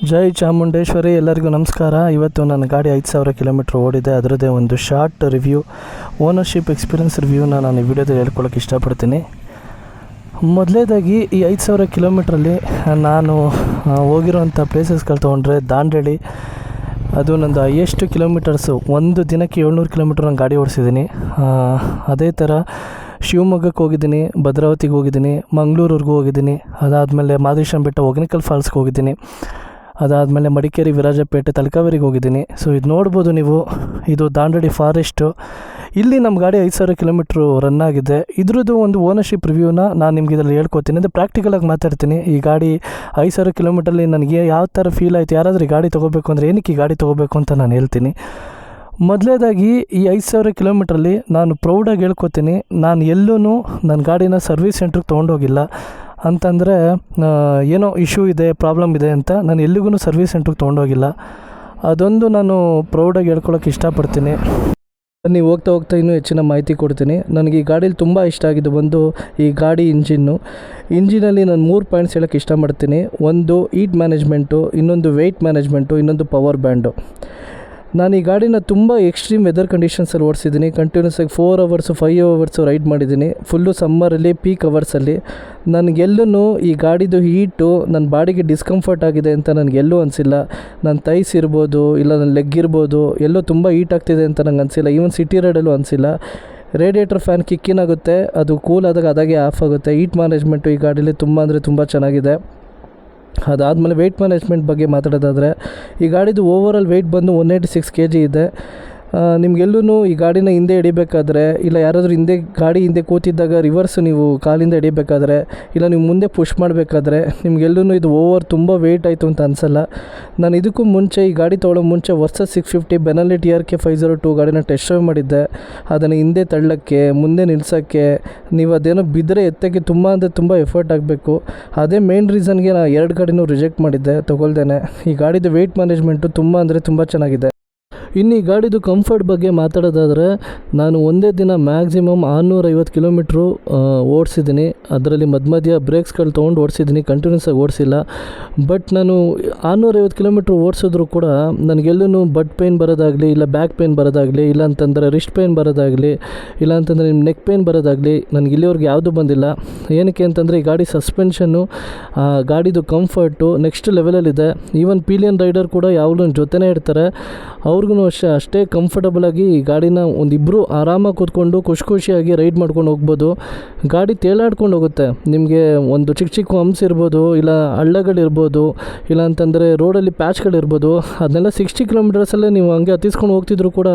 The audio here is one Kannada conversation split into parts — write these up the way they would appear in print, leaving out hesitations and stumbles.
ಜೈ ಚಾಮುಂಡೇಶ್ವರಿ. ಎಲ್ಲರಿಗೂ ನಮಸ್ಕಾರ. ಇವತ್ತು ನನ್ನ ಗಾಡಿ 5,000 ಕಿಲೋಮೀಟ್ರ್ ಓಡಿದೆ. ಅದರದ್ದೇ ಒಂದು ಶಾರ್ಟ್ ರಿವ್ಯೂ, ಓನರ್ಶಿಪ್ ಎಕ್ಸ್ಪೀರಿಯನ್ಸ್ ರಿವ್ಯೂನ ನಾನು ಈ ವಿಡಿಯೋದಲ್ಲಿ ಹೇಳ್ಕೊಳ್ಳೋಕೆ ಇಷ್ಟಪಡ್ತೀನಿ. ಮೊದಲೇದಾಗಿ ಈ 5,000 ಕಿಲೋಮೀಟ್ರಲ್ಲಿ ನಾನು ಹೋಗಿರೋವಂಥ ಪ್ಲೇಸಸ್ಗಳು ತೊಗೊಂಡ್ರೆ ದಾಂಡೇಲಿ, ಅದು ನಂದು ಹೈಯೆಸ್ಟ್ ಕಿಲೋಮೀಟರ್ಸು. ಒಂದು ದಿನಕ್ಕೆ 700 ಕಿಲೋಮೀಟ್ರ್ ನಾನು ಗಾಡಿ ಓಡಿಸಿದ್ದೀನಿ. ಅದೇ ಥರ ಶಿವಮೊಗ್ಗಕ್ಕೆ ಹೋಗಿದ್ದೀನಿ, ಭದ್ರಾವತಿಗೆ ಹೋಗಿದ್ದೀನಿ, ಮಂಗಳೂರಿಗೂ ಹೋಗಿದ್ದೀನಿ. ಅದಾದಮೇಲೆ ಮಾದೇಶ್ವರಂ ಬೆಟ್ಟ, ಹೊಗೇನಕಲ್ ಫಾಲ್ಸ್ಗೆ ಹೋಗಿದ್ದೀನಿ. ಅದಾದಮೇಲೆ ಮಡಿಕೇರಿ, ವಿರಾಜಪೇಟೆ, ತಲಕಾವೇರಿಗೆ ಹೋಗಿದ್ದೀನಿ. ಸೊ ಇದು ನೋಡ್ಬೋದು ನೀವು, ಇದು ದಾಂಡೇಲಿ ಫಾರೆಸ್ಟು. ಇಲ್ಲಿ ನಮ್ಮ ಗಾಡಿ 5,000 ಕಿಲೋಮೀಟ್ರು ರನ್ ಆಗಿದೆ. ಇದ್ರದ್ದು ಒಂದು ಓನರ್ಶಿಪ್ ರಿವ್ಯೂನ ನಾನು ನಿಮ್ಗೆ ಇದರಲ್ಲಿ ಹೇಳ್ಕೊತೀನಿ. ಅಂದರೆ ಪ್ರಾಕ್ಟಿಕಲಾಗಿ ಮಾತಾಡ್ತೀನಿ. ಈ ಗಾಡಿ 5,000 ಕಿಲೋಮೀಟ್ರಲ್ಲಿ ನನಗೆ ಯಾವ ಥರ ಫೀಲ್ ಆಯಿತು, ಯಾರಾದರೂ ಈ ಗಾಡಿ ತೊಗೋಬೇಕು ಅಂದರೆ ಏನಕ್ಕೆ ಈ ಗಾಡಿ ತೊಗೋಬೇಕು ಅಂತ ನಾನು ಹೇಳ್ತೀನಿ. ಮೊದಲೇದಾಗಿ ಈ 5,000 ಕಿಲೋಮೀಟ್ರಲ್ಲಿ ನಾನು ಪ್ರೌಡಾಗಿ ಹೇಳ್ಕೊತೀನಿ, ನಾನು ಎಲ್ಲೂ ನನ್ನ ಗಾಡಿನ ಸರ್ವಿಸ್ ಸೆಂಟ್ರಿಗೆ ತೊಗೊಂಡೋಗಿಲ್ಲ. ಅಂತಂದರೆ ಏನೋ ಇಶ್ಯೂ ಇದೆ, ಪ್ರಾಬ್ಲಮ್ ಇದೆ ಅಂತ ನಾನು ಎಲ್ಲಿಗೂ ಸರ್ವಿಸ್ ಸೆಂಟ್ರಿಗೆ ತೊಗೊಂಡೋಗಿಲ್ಲ. ಅದೊಂದು ನಾನು ಪ್ರೌಡಾಗಿ ಹೇಳ್ಕೊಳಕ್ಕೆ ಇಷ್ಟಪಡ್ತೀನಿ. ನೀವು ಹೋಗ್ತಾ ಇನ್ನೂ ಹೆಚ್ಚಿನ ಮಾಹಿತಿ ಕೊಡ್ತೀನಿ. ನನಗೆ ಈ ಗಾಡೀಲಿ ತುಂಬ ಇಷ್ಟ ಆಗಿದ್ದು ಒಂದು ಈ ಗಾಡಿ ಇಂಜಿನಲ್ಲಿ ನಾನು 3 ಪಾಯಿಂಟ್ಸ್ ಹೇಳೋಕ್ಕೆ ಇಷ್ಟಪಡ್ತೀನಿ. ಒಂದು ಹೀಟ್ ಮ್ಯಾನೇಜ್ಮೆಂಟು, ಇನ್ನೊಂದು ವೆಯ್ಟ್ ಮ್ಯಾನೇಜ್ಮೆಂಟು, ಇನ್ನೊಂದು ಪವರ್ ಬ್ಯಾಂಡು. ನಾನು ಈ ಗಾಡಿನ ತುಂಬ ಎಕ್ಸ್ಟ್ರೀಮ್ ವೆದರ್ ಕಂಡೀಷನ್ಸಲ್ಲಿ ಓಡಿಸಿದ್ದೀನಿ. ಕಂಟಿನ್ಯೂಸ್ ಆಗಿ 4 ಅವರ್ಸು 5 ಅವರ್ಸು ರೈಡ್ ಮಾಡಿದ್ದೀನಿ. ಫುಲ್ಲು ಸಮ್ಮರಲ್ಲಿ ಪೀಕ್ ಅವರ್ಸಲ್ಲಿ. ನನಗೆಲ್ಲೂ ಈ ಗಾಡಿದು ಹೀಟು ನನ್ನ ಬಾಡಿಗೆ ಡಿಸ್ಕಂಫರ್ಟ್ ಆಗಿದೆ ಅಂತ ನನಗೆಲ್ಲೂ ಅನಿಸಿಲ್ಲ. ನನ್ನ ಥೈಸ್ ಇರ್ಬೋದು, ಇಲ್ಲ ನನ್ನ ಲೆಗ್ ಇರ್ಬೋದು, ಎಲ್ಲೋ ತುಂಬ ಹೀಟ್ ಆಗ್ತಿದೆ ಅಂತ ನಂಗೆ ಅನಿಸಿಲ್ಲ. ಈವನ್ ಸಿಟಿ ರೈಡಲ್ಲೂ ಅನಿಸಿಲ್ಲ. ರೇಡಿಯೇಟರ್ ಫ್ಯಾನ್ ಕಿಕ್ಕಿನ್ ಆಗುತ್ತೆ, ಅದು ಕೂಲ್ ಆದಾಗ ಅದಾಗೆ ಆಫ್ ಆಗುತ್ತೆ. ಹೀಟ್ ಮ್ಯಾನೇಜ್ಮೆಂಟು ಈ ಗಾಡೀಲಿ ತುಂಬ ಚೆನ್ನಾಗಿದೆ. ಅದಾದಮೇಲೆ ವೆಯ್ಟ್ ಮ್ಯಾನೇಜ್ಮೆಂಟ್ ಬಗ್ಗೆ ಮಾತಾಡೋದಾದರೆ, ಈ ಗಾಡಿದು ಓವರಾಲ್ ವೆಯ್ಟ್ ಬಂದು 186 kg ಇದೆ. ನಿಮಗೆಲ್ಲೂ ಈ ಗಾಡಿನ ಹಿಂದೆ ಹಿಡಿಬೇಕಾದ್ರೆ, ಇಲ್ಲ ಯಾರಾದರೂ ಗಾಡಿ ಹಿಂದೆ ಕೂತಿದ್ದಾಗ ರಿವರ್ಸ್ ನೀವು ಕಾಲಿಂದ ಹಿಡಿಬೇಕಾದ್ರೆ, ಇಲ್ಲ ನೀವು ಮುಂದೆ ಪುಷ್ ಮಾಡಬೇಕಾದ್ರೆ ನಿಮಗೆಲ್ಲೂ ಇದು ತುಂಬ ವೆಯ್ಟ್ ಆಯಿತು ಅಂತ ಅನಿಸಲ್ಲ. ನಾನು ಇದಕ್ಕೂ ಮುಂಚೆ ಈ ಗಾಡಿ ತೊಗೊಳ್ಳೋ ಮುಂಚೆ ವರ್ಸಸ್ 650 ಬೆನಾಲಿ TRK 502 ಗಾಡಿನ ಟೆಸ್ಟ್ ಡ್ರೈವ್ ಮಾಡಿದ್ದೆ. ಅದನ್ನು ಹಿಂದೆ ತಳ್ಳೋಕ್ಕೆ, ಮುಂದೆ ನಿಲ್ಸೋಕ್ಕೆ, ನೀವು ಅದೇನೋ ಬಿದ್ದರೆ ಎತ್ತಕ್ಕೆ ತುಂಬ ಎಫರ್ಟ್ ಆಗಬೇಕು. ಅದೇ ಮೇನ್ ರೀಸನ್ಗೆ ನಾನು 2 ಗಾಡಿನೂ ರಿಜೆಕ್ಟ್ ಮಾಡಿದ್ದೆ, ತೊಗೊಳ್ದೇನೆ. ಈ ಗಾಡಿದು ವೆಯ್ಟ್ ಮ್ಯಾನೇಜ್ಮೆಂಟು ತುಂಬ ಚೆನ್ನಾಗಿದೆ. ಇನ್ನು ಈ ಗಾಡಿದು ಕಂಫರ್ಟ್ ಬಗ್ಗೆ ಮಾತಾಡೋದಾದರೆ, ನಾನು ಒಂದೇ ದಿನ ಮ್ಯಾಕ್ಸಿಮಮ್ 650 ಕಿಲೋಮೀಟ್ರು ಓಡಿಸಿದ್ದೀನಿ. ಅದರಲ್ಲಿ ಮಧ್ಯ ಬ್ರೇಕ್ಸ್ಗಳು ತೊಗೊಂಡು ಓಡಿಸಿದ್ದೀನಿ, ಕಂಟಿನ್ಯೂಸ್ ಆಗಿ ಓಡಿಸಿಲ್ಲ. ಬಟ್ ನಾನು 650 ಕಿಲೋಮೀಟ್ರ್ ಓಡಿಸಿದ್ರು ಕೂಡ ನನಗೆಲ್ಲೂ ಬಟ್ ಪೇನ್ ಬರೋದಾಗಲಿ, ಇಲ್ಲ ಬ್ಯಾಕ್ ಪೇನ್ ಬರೋದಾಗಲಿ, ಇಲ್ಲ ಅಂತಂದರೆ ರಿಸ್ಟ್ ಪೇನ್ ಬರೋದಾಗಲಿ, ಇಲ್ಲ ಅಂತಂದರೆ ನಿಮ್ಮ ನೆಕ್ ಪೇನ್ ಬರೋದಾಗಲಿ ನನಗೆ ಇಲ್ಲಿವರೆಗೆ ಯಾವುದೂ ಬಂದಿಲ್ಲ. ಏನಕ್ಕೆ ಅಂತಂದರೆ ಈ ಗಾಡಿ ಸಸ್ಪೆನ್ಷನ್ನು, ಗಾಡಿದು ಕಂಫರ್ಟು ನೆಕ್ಸ್ಟ್ ಲೆವೆಲಲ್ಲಿದೆ. ಈವನ್ ಪಿಲಿಯನ್ ರೈಡರ್ ಕೂಡ ಯಾವಾಗಲೂ ಜೊತೆನೇ ಇರ್ತಾರೆ, ಅವ್ರಿಗೂ ಅಷ್ಟೇ ಕಂಫರ್ಟಬಲಾಗಿ ಈ ಗಾಡಿನ ಒಂದಿಬ್ಬರು ಆರಾಮಾಗಿ ಕೂತ್ಕೊಂಡು ಖುಷಿಯಾಗಿ ರೈಡ್ ಮಾಡ್ಕೊಂಡು ಹೋಗ್ಬೋದು. ಗಾಡಿ ತೇಲಾಡ್ಕೊಂಡು ಹೋಗುತ್ತೆ. ನಿಮಗೆ ಒಂದು ಚಿಕ್ಕ ಹಂಪ್ಸ್ ಇರ್ಬೋದು, ಇಲ್ಲ ಹಳ್ಳಗಳಿರ್ಬೋದು, ಇಲ್ಲ ಅಂತಂದರೆ ರೋಡಲ್ಲಿ ಪ್ಯಾಚ್ಗಳಿರ್ಬೋದು, ಅದನ್ನೆಲ್ಲ 60 ಕಿಲೋಮೀಟರ್ಸಲ್ಲೇ ನೀವು ಹಂಗೆ ಹತ್ತಿಸ್ಕೊಂಡು ಹೋಗ್ತಿದ್ರು ಕೂಡ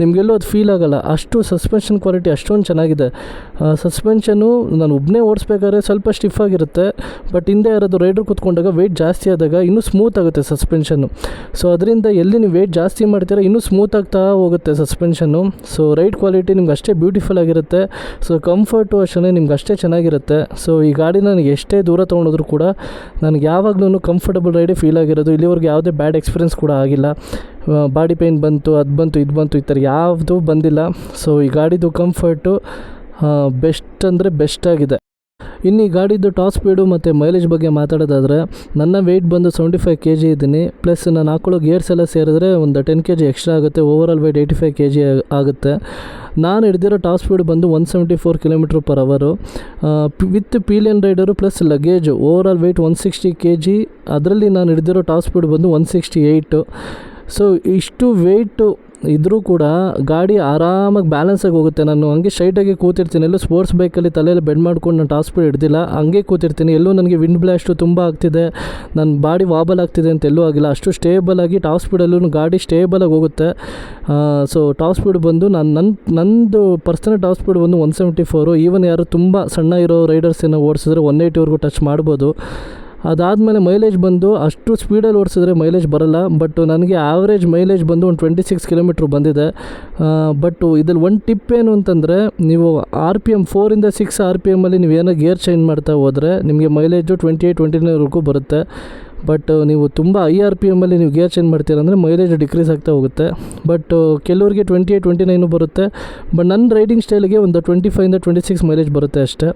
ನಿಮಗೆಲ್ಲೂ ಅದು ಫೀಲ್ ಆಗೋಲ್ಲ. ಅಷ್ಟು ಸಸ್ಪೆನ್ಷನ್ ಕ್ವಾಲಿಟಿ ಅಷ್ಟೊಂದು ಚೆನ್ನಾಗಿದೆ. ಸಸ್ಪೆನ್ಷನ್ನು ನಾನು ಒಬ್ಬನೇ ಓಡಿಸ್ಬೇಕಾದ್ರೆ ಸ್ವಲ್ಪ ಸ್ಟಿಫ್ ಆಗಿರುತ್ತೆ, ಬಟ್ ಹಿಂದೆ ಯಾರಾದರೂ ರೈಡರ್ ಕೂತ್ಕೊಂಡಾಗ ವೆಯ್ಟ್ ಜಾಸ್ತಿ ಆದಾಗ ಇನ್ನೂ ಸ್ಮೂತ್ ಆಗುತ್ತೆ ಸಸ್ಪೆನ್ಷನ್ನು. ಸೊ ಅದರಿಂದ ಎಲ್ಲಿ ನೀವು ವೆಯ್ಟ್ ಜಾಸ್ತಿ ಮಾಡ್ತೀರಾ ಇನ್ನೂ ಸ್ಮೂತ್ ಆಗ್ತಾ ಹೋಗುತ್ತೆ ಸಸ್ಪೆನ್ಷನ್ನು. ಸೊ ರೈಡ್ ಕ್ವಾಲಿಟಿ ನಿಮ್ಗೆ ಅಷ್ಟೇ ಬ್ಯೂಟಿಫುಲ್ ಆಗಿರುತ್ತೆ. ಸೊ ಕಂಫರ್ಟು ಅಷ್ಟೇ ನಿಮ್ಗೆ ಅಷ್ಟೇ ಚೆನ್ನಾಗಿರುತ್ತೆ. ಸೊ ಈ ಗಾಡಿ ನನಗೆ ಎಷ್ಟೇ ದೂರ ತೊಗೊಂಡೋದ್ರೂ ಕೂಡ ನನಗೆ ಯಾವಾಗಲೂ ಕಂಫರ್ಟಬಲ್ ರೈಡೇ ಫೀಲ್ ಆಗಿರೋದು. ಇಲ್ಲಿವರೆಗೆ ಯಾವುದೇ ಬ್ಯಾಡ್ ಎಕ್ಸ್ಪೀರಿಯನ್ಸ್ ಕೂಡ ಆಗಿಲ್ಲ. ಬಾಡಿ ಪೇಯ್ನ್ ಬಂತು, ಅದು ಬಂತು, ಇದು ಬಂತು, ಈ ಥರ ಯಾವುದೂ ಬಂದಿಲ್ಲ. ಸೊ ಈ ಗಾಡಿದು ಕಂಫರ್ಟು ಬೆಸ್ಟ್ ಅಂದರೆ ಬೆಸ್ಟ್ ಆಗಿದೆ. ಇನ್ನು ಈ ಗಾಡಿದ್ದು ಟಾಪ್ ಸ್ಪೀಡು ಮತ್ತು ಮೈಲೇಜ್ ಬಗ್ಗೆ ಮಾತಾಡೋದಾದರೆ, ನನ್ನ ವೆಯ್ಟ್ ಬಂದು 75 kg ಇದ್ದೀನಿ. ಪ್ಲಸ್ ನಾನು ಹಾಕೊಳ್ಳೋ ಗೇರ್ಸ್ ಎಲ್ಲ ಸೇರಿದ್ರೆ ಒಂದು 10 kg ಎಕ್ಸ್ಟ್ರಾ ಆಗುತ್ತೆ. ಓವರಾಲ್ ವೆಯ್ಟ್ 85 kg ಆಗುತ್ತೆ. ನಾನು ಹಿಡ್ದಿರೋ ಟಾಪ್ ಸ್ಪೀಡ್ ಬಂದು 174 km/h with pillion rider plus luggage. Overall weight 160 kg. ಅದರಲ್ಲಿ ನಾನು ಹಿಡ್ದಿರೋ ಟಾಪ್ ಸ್ಪೀಡ್ ಬಂದು 168. ಸೊ ಇಷ್ಟು ವೆಯ್ಟು ಇದ್ದರೂ ಕೂಡ ಗಾಡಿ ಆರಾಮಾಗಿ ಬ್ಯಾಲೆನ್ಸಾಗಿ ಹೋಗುತ್ತೆ. ನಾನು ಹಂಗೆ ಸ್ಟ್ರೈಟಾಗಿ ಕೂತಿರ್ತೀನಿ. ಎಲ್ಲೂ ಸ್ಪೋರ್ಟ್ಸ್ ಬೈಕಲ್ಲಿ ತಲೆಯಲ್ಲಿ ಬೆಂಡ್ ಮಾಡ್ಕೊಂಡು ನಾನು ಟಾಪ್ ಸ್ಪೀಡ್ ಹಿಡ್ದಿಲ್ಲ, ಹಂಗೆ ಕೂತಿರ್ತೀನಿ. ಎಲ್ಲೂ ನನಗೆ ವಿಂಡ್ ಬ್ಲಾಸ್ಟು ತುಂಬ ಆಗ್ತಿದೆ, ನನ್ನ ಬಾಡಿ ವಾಬಲ್ ಆಗ್ತಿದೆ ಅಂತ ಎಲ್ಲೂ ಆಗಿಲ್ಲ. ಅಷ್ಟು ಸ್ಟೇಬಲಾಗಿ ಟಾಪ್ ಸ್ಪೀಡಲ್ಲೂ ಗಾಡಿ ಸ್ಟೇಬಲಾಗಿ ಹೋಗುತ್ತೆ. ಸೊ ಟಾಪ್ ಸ್ಪೀಡ್ ಬಂದು ನಂದು ಪರ್ಸನಲ್ ಟಾಪ್ ಸ್ಪೀಡ್ ಬಂದು 174. ಈವನ್ ಯಾರು ತುಂಬ ಸಣ್ಣ ಇರೋ ರೈಡರ್ಸನ್ನು ಓಡಿಸಿದ್ರೆ 180ವರೆಗೂ ಟಚ್ ಮಾಡ್ಬೋದು. ಅದಾದಮೇಲೆ ಮೈಲೇಜ್ ಬಂದು ಅಷ್ಟು ಸ್ಪೀಡಲ್ಲಿ ಓಡಿಸಿದ್ರೆ ಮೈಲೇಜ್ ಬರೋಲ್ಲ. ಬಟ್ ನನಗೆ ಆವ್ರೇಜ್ ಮೈಲೇಜ್ ಬಂದು ಒಂದು 26 km ಬಂದಿದೆ. ಬಟ್ ಇದ್ರಲ್ಲಿ ಒಂದು ಟಿಪ್ ಏನು ಅಂತಂದರೆ, ನೀವು RPM 4 to 6 RPMಲ್ಲಿ ನೀವೇನೋ ಗೇರ್ ಚೇಂಜ್ ಮಾಡ್ತಾ ಹೋದರೆ ನಿಮಗೆ ಮೈಲೇಜು 28-29ವರೆಗೂ ಬರುತ್ತೆ. ಬಟ್ ನೀವು ತುಂಬ IRPMಲ್ಲಿ ನೀವು ಗೇರ್ ಚೇಂಜ್ ಮಾಡ್ತೀರಂದರೆ ಮೈಲೇಜ್ ಡಿಕ್ರೀಸ್ ಆಗ್ತಾ ಹೋಗುತ್ತೆ. ಬಟ್ ಕೆಲವರಿಗೆ 28-29 ಬರುತ್ತೆ. ಬಟ್ ನನ್ನ ರೈಡಿಂಗ್ ಸ್ಟೈಲಿಗೆ ಒಂದು 25 to 26 ಮೈಲೇಜ್ ಬರುತ್ತೆ ಅಷ್ಟೇ.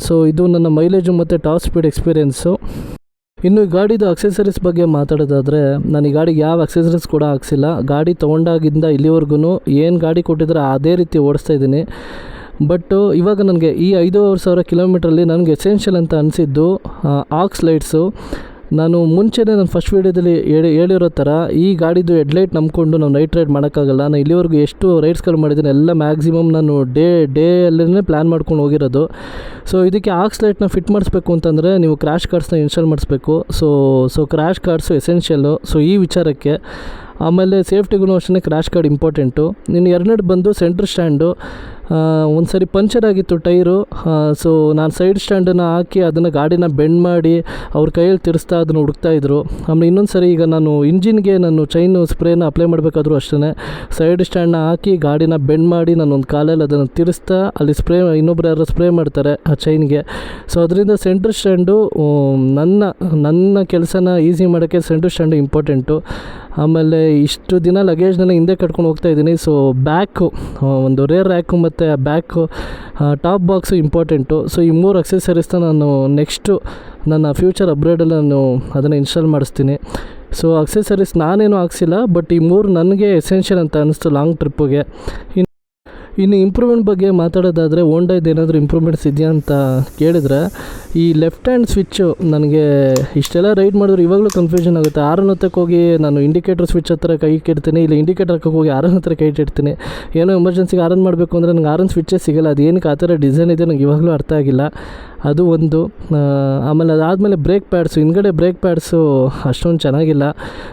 ಸೊ ಇದು ನನ್ನ ಮೈಲೇಜು ಮತ್ತು ಟಾಪ್ ಸ್ಪೀಡ್ ಎಕ್ಸ್ಪೀರಿಯೆನ್ಸು. ಇನ್ನು ಈ ಗಾಡಿದು ಅಕ್ಸೆಸರೀಸ್ ಬಗ್ಗೆ ಮಾತಾಡೋದಾದರೆ, ನಾನು ಈ ಗಾಡಿಗೆ ಯಾವ ಅಕ್ಸೆಸರೀಸ್ ಕೂಡ ಹಾಕ್ಸಿಲ್ಲ. ಗಾಡಿ ತೊಗೊಂಡಾಗಿಂದ ಇಲ್ಲಿವರೆಗೂ ಏನು ಗಾಡಿ ಕೊಟ್ಟಿದ್ರೆ ಅದೇ ರೀತಿ ಓಡಿಸ್ತಾ ಇದ್ದೀನಿ. ಬಟ್ಟು ಇವಾಗ ನನಗೆ ಈ 5,500 ಕಿಲೋಮೀಟ್ರಲ್ಲಿ ನನಗೆ ಎಸೆನ್ಷಿಯಲ್ ಅಂತ ಅನಿಸಿದ್ದು ಆಕ್ಸ್ ಲೈಟ್ಸು. ನಾನು ಮುಂಚೆನೇ ನಾನು ಫಸ್ಟ್ ವೀಡಿಯೋದಲ್ಲಿ ಹೇಳಿರೋ ಥರ ಈ ಗಾಡಿದು ಹೆಡ್ಲೈಟ್ ನಂಬ್ಕೊಂಡು ನಾವು ನೈಟ್ ರೈಡ್ ಮಾಡೋಕ್ಕಾಗಲ್ಲ. ನಾನು ಇಲ್ಲಿವರೆಗೂ ಎಷ್ಟು ರೈಡ್ಸ್ಗಳು ಮಾಡಿದ್ದೀನಿ ಎಲ್ಲ ಮ್ಯಾಕ್ಸಿಮಮ್ ನಾನು ಡೇ ಅಲ್ಲೇ ಪ್ಲ್ಯಾನ್ ಮಾಡ್ಕೊಂಡು ಹೋಗಿರೋದು. ಸೊ ಇದಕ್ಕೆ ಆಕ್ಸ್ ಲೈಟ್ನ ಫಿಟ್ ಮಾಡಿಸ್ಬೇಕು ಅಂತಂದರೆ ನೀವು ಕ್ರ್ಯಾಶ್ ಕಾರ್ಡ್ಸ್ನ ಇನ್ಸ್ಟಾಲ್ ಮಾಡಿಸ್ಬೇಕು. So crash guards essential. So ಈ ವಿಚಾರಕ್ಕೆ ಆಮೇಲೆ ಸೇಫ್ಟಿಗೂ ಅಷ್ಟೇ ಕ್ರ್ಯಾಶ್ ಕಾರ್ಡ್ ಇಂಪಾರ್ಟೆಂಟು. ಇನ್ನು ಎರಡನೇದು ಬಂದು ಸೆಂಟ್ರ್ ಸ್ಟ್ಯಾಂಡು. ಒಂದು ಸರಿ ಪಂಚರ್ ಆಗಿತ್ತು ಟೈರು. ಸೊ ನಾನು ಸೈಡ್ ಸ್ಟ್ಯಾಂಡನ್ನು ಹಾಕಿ ಅದನ್ನು ಗಾಡಿನ ಬೆಂಡ್ ಮಾಡಿ ಅವ್ರ ಕೈಯಲ್ಲಿ ತಿರ್ಸ್ತಾ ಅದನ್ನು ಹುಡುಕ್ತಾಯಿದ್ರು. ಆಮೇಲೆ ಇನ್ನೊಂದು ಸರಿ ಈಗ ನಾನು ಇಂಜಿನ್ಗೆ ನಾನು ಚೈನು ಸ್ಪ್ರೇನ ಅಪ್ಲೈ ಮಾಡಬೇಕಾದ್ರೂ ಅಷ್ಟೇ ಸೈಡ್ ಸ್ಟ್ಯಾಂಡ್ನ ಹಾಕಿ ಗಾಡಿನ ಬೆಂಡ್ ಮಾಡಿ ನಾನು ಒಂದು ಕಾಲಲ್ಲಿ ಅದನ್ನು ತಿರ್ಸ್ತಾ ಅಲ್ಲಿ ಇನ್ನೊಬ್ರು ಯಾರು ಸ್ಪ್ರೇ ಮಾಡ್ತಾರೆ ಆ ಚೈನ್ಗೆ. ಸೊ ಅದರಿಂದ ಸೆಂಟ್ರ್ ಸ್ಟ್ಯಾಂಡು ನನ್ನ ಕೆಲಸನ ಈಸಿ ಮಾಡೋಕ್ಕೆ ಸೆಂಟ್ರ್ ಸ್ಟ್ಯಾಂಡು ಇಂಪಾರ್ಟೆಂಟು. ಆಮೇಲೆ ಇಷ್ಟು ದಿನ ಲಗೇಜ್ನೆಲ್ಲ ಹಿಂದೆ ಕಟ್ಕೊಂಡು ಹೋಗ್ತಾಯಿದ್ದೀನಿ. ಸೊ ಬ್ಯಾಕು ಒಂದು ರೇರ್ ರ್ಯಾಕು ಮತ್ತು back top box important. So ಈ 3 ಅಕ್ಸೆಸರೀಸ್ನ ನಾನು ನೆಕ್ಸ್ಟು ನನ್ನ ಫ್ಯೂಚರ್ ಅಪ್ಗ್ರೇಡಲ್ಲಿ ನಾನು ಅದನ್ನು ಇನ್ಸ್ಟಾಲ್ ಮಾಡಿಸ್ತೀನಿ. ಸೊ ಅಕ್ಸೆಸರೀಸ್ ನಾನೇನು ಹಾಕ್ಸಿಲ್ಲ, ಬಟ್ ಈ 3 ನನಗೆ ಎಸೆನ್ಷಿಯಲ್ ಅಂತ ಅನ್ನಿಸ್ತು ಲಾಂಗ್ ಟ್ರಿಪ್ಪಿಗೆ. ಇನ್ನು ಇಂಪ್ರೂವ್ಮೆಂಟ್ ಬಗ್ಗೆ ಮಾತಾಡೋದಾದರೆ, ಹೋಂಡಾದು ಏನಾದರೂ ಇಂಪ್ರೂವ್ಮೆಂಟ್ಸ್ ಇದೆಯಾ ಅಂತ ಕೇಳಿದರೆ, ಈ ಲೆಫ್ಟ್ ಹ್ಯಾಂಡ್ ಸ್ವಿಚ್ಚು ನನಗೆ ಇಷ್ಟೆಲ್ಲ ರೈಡ್ ಮಾಡಿದ್ರೆ ಇವಾಗಲೂ ಕನ್ಫ್ಯೂಷನ್ ಆಗುತ್ತೆ. ಆರನ್ ಹತ್ತಕ್ಕೆ ಹೋಗಿ ನಾನು ಇಂಡಿಕೇಟರ್ ಸ್ವಿಚ್ ಹತ್ರ ಕೈ ಇಡ್ತೀನಿ, ಇಲ್ಲ ಇಂಡಿಕೇಟರ್ ಹಾಕಕ್ಕೆ ಹೋಗಿ ಆರನ್ ಹತ್ರ ಕೈ ಇಡ್ತೀನಿ. ಏನೋ ಎಮರ್ಜೆನ್ಸಿಗೆ ಆರನ್ ಮಾಡಬೇಕು ಅಂದರೆ ನನಗೆ ಆರನ್ ಸ್ವಿಚ್ಚೇ ಸಿಗೋಲ್ಲ. ಅದು ಏನಕ್ಕೆ ಆ ಥರ ಡಿಸೈನ್ ಇದೆ ನನಗೆ ಇವಾಗಲೂ ಅರ್ಥ ಆಗಿಲ್ಲ. ಅದು ಒಂದು. ಆಮೇಲೆ ಅದಾದಮೇಲೆ ಬ್ರೇಕ್ ಪ್ಯಾಡ್ಸು, ಹಿಂದ್ಗಡೆ ಬ್ರೇಕ್ ಪ್ಯಾಡ್ಸು ಅಷ್ಟೊಂದು ಚೆನ್ನಾಗಿಲ್ಲ.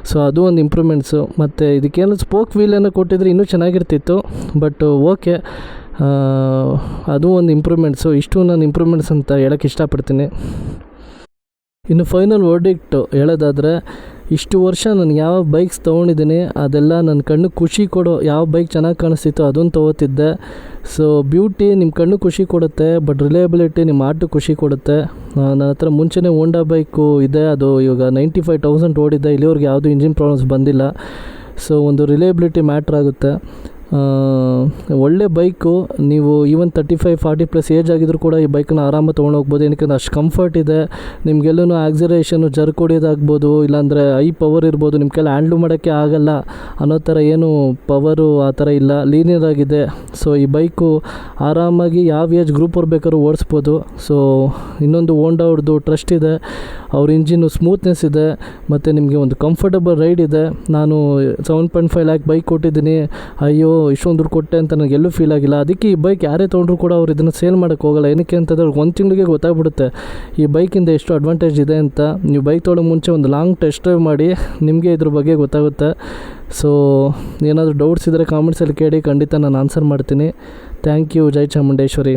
ಸೊ ಅದು ಒಂದು ಇಂಪ್ರೂವ್ಮೆಂಟ್ಸು. ಮತ್ತು ಇದಕ್ಕೇನು ಸ್ಪೋಕ್ ವೀಲನ್ನು ಕೊಟ್ಟಿದ್ರೆ ಇನ್ನೂ ಚೆನ್ನಾಗಿರ್ತಿತ್ತು. ಬಟ್ ಓಕೆ, ಅದು ಒಂದು ಇಂಪ್ರೂವ್ಮೆಂಟ್ಸು. ಇಷ್ಟು ನಾನು ಇಂಪ್ರೂವ್ಮೆಂಟ್ಸ್ ಅಂತ ಹೇಳೋಕ್ಕೆ ಇಷ್ಟಪಡ್ತೀನಿ. ಇನ್ನು ಫೈನಲ್ ವರ್ಡಿಕ್ಟು ಹೇಳೋದಾದರೆ, ಇಷ್ಟು ವರ್ಷ ನಾನು ಯಾವ ಬೈಕ್ಸ್ ತೊಗೊಂಡಿದ್ದೀನಿ ಅದೆಲ್ಲ ನನ್ನ ಕಣ್ಣಿಗೆ ಖುಷಿ ಕೊಡೋ ಯಾವ ಬೈಕ್ ಚೆನ್ನಾಗಿ ಕಾಣಿಸ್ತಿತ್ತು ಅದನ್ನು ತೊಗೋತಿದ್ದೆ. ಸೊ ಬ್ಯೂಟಿ ನಿಮ್ಮ ಕಣ್ಣು ಖುಷಿ ಕೊಡುತ್ತೆ, ಬಟ್ ರಿಲಯಬಿಲಿಟಿ ನಿಮ್ಮ ಆಟು ಖುಷಿ ಕೊಡುತ್ತೆ. ನನ್ನ ಹತ್ರ ಮುಂಚೆನೇ ಹೋಂಡಾ ಬೈಕು ಇದೆ, ಅದು ಇವಾಗ 95,000 ಓಡಿದೆ. ಇಲ್ಲಿವರೆಗೆ ಯಾವುದೂ ಇಂಜಿನ್ ಪ್ರಾಬ್ಲಮ್ಸ್ ಬಂದಿಲ್ಲ. ಸೊ ಒಂದು ರಿಲಯಬಿಲಿಟಿ ಮ್ಯಾಟ್ರ್ ಆಗುತ್ತೆ. ಒಳ್ಳೆ ಬೈಕು. ನೀವು ಈವನ್ 35-40+ ಏಜ್ ಆಗಿದ್ರು ಕೂಡ ಈ ಬೈಕನ್ನ ಆರಾಮಾಗಿ ತೊಗೊಂಡೋಗ್ಬೋದು. ಏನಕ್ಕೆ ಅಷ್ಟು ಕಂಫರ್ಟ್ ಇದೆ. ನಿಮಗೆಲ್ಲೂ ಆಕ್ಸಿಲರೇಷನು ಜರ್ಕ್ ಹೊಡಿಯೋದಾಗ್ಬೋದು, ಇಲ್ಲಾಂದರೆ ಐ ಪವರ್ ಇರ್ಬೋದು, ನಿಮ್ಮ ಕೈಲಿ ಹ್ಯಾಂಡ್ಲು ಮಾಡೋಕ್ಕೆ ಆಗಲ್ಲ ಅನ್ನೋ ಥರ ಏನು ಪವರು ಆ ಥರ ಇಲ್ಲ, ಲೀನಿಯರ್ ಆಗಿದೆ. ಸೊ ಈ ಬೈಕು ಆರಾಮಾಗಿ ಯಾವ ಏಜ್ ಗ್ರೂಪ್ ಅವ್ರು ಬೇಕಾದ್ರೂ ಓಡಿಸ್ಬೋದು. ಸೊ ಇನ್ನೊಂದು ಹೋಂಡಾ ಅವ್ರದ್ದು ಟ್ರಸ್ಟ್ ಇದೆ, ಅವ್ರ ಇಂಜಿನ್ನು ಸ್ಮೂತ್ನೆಸ್ ಇದೆ, ಮತ್ತು ನಿಮಗೆ ಒಂದು ಕಂಫರ್ಟಬಲ್ ರೈಡ್ ಇದೆ. ನಾನು 7.5 lakh ಬೈಕ್ ಕೊಟ್ಟಿದ್ದೀನಿ, ಅಯ್ಯೋ ಇಷ್ಟೊಂದು ದುಡ್ಡು ಕೊಟ್ಟೆ ಅಂತ ನನಗೆ ಎಲ್ಲೂ ಫೀಲ್ ಆಗಿಲ್ಲ. ಅದಕ್ಕೆ ಈ ಬೈಕ್ ಯಾರೇ ತೊಗೊಂಡ್ರು ಕೂಡ ಅವ್ರು ಇದನ್ನು ಸೇಲ್ ಮಾಡೋಕ್ಕೆ ಹೋಗಲ್ಲ. ಏನಕ್ಕೆ ಅಂತಂದರೆ ಅವ್ರಿಗೆ 1 ತಿಂಗಳಿಗೆ ಗೊತ್ತಾಗ್ಬಿಡುತ್ತೆ ಈ ಬೈಕಿಂದ ಎಷ್ಟು ಅಡ್ವಾಂಟೇಜ್ ಇದೆ ಅಂತ. ನೀವು ಬೈಕ್ ತೊಗೊಳ್ಳೋ ಮುಂಚೆ ಒಂದು ಲಾಂಗ್ ಟೆಸ್ಟ್ ಡ್ರೈವ್ ಮಾಡಿ, ನಿಮಗೆ ಇದ್ರ ಬಗ್ಗೆ ಗೊತ್ತಾಗುತ್ತೆ. ಸೊ ಏನಾದರೂ ಡೌಟ್ಸ್ ಇದ್ದರೆ ಕಾಮೆಂಟ್ಸಲ್ಲಿ ಕೇಳಿ, ಖಂಡಿತ ನಾನು ಆನ್ಸರ್ ಮಾಡ್ತೀನಿ. Thank you. ಜೈ ಚಾಮುಂಡೇಶ್ವರಿ.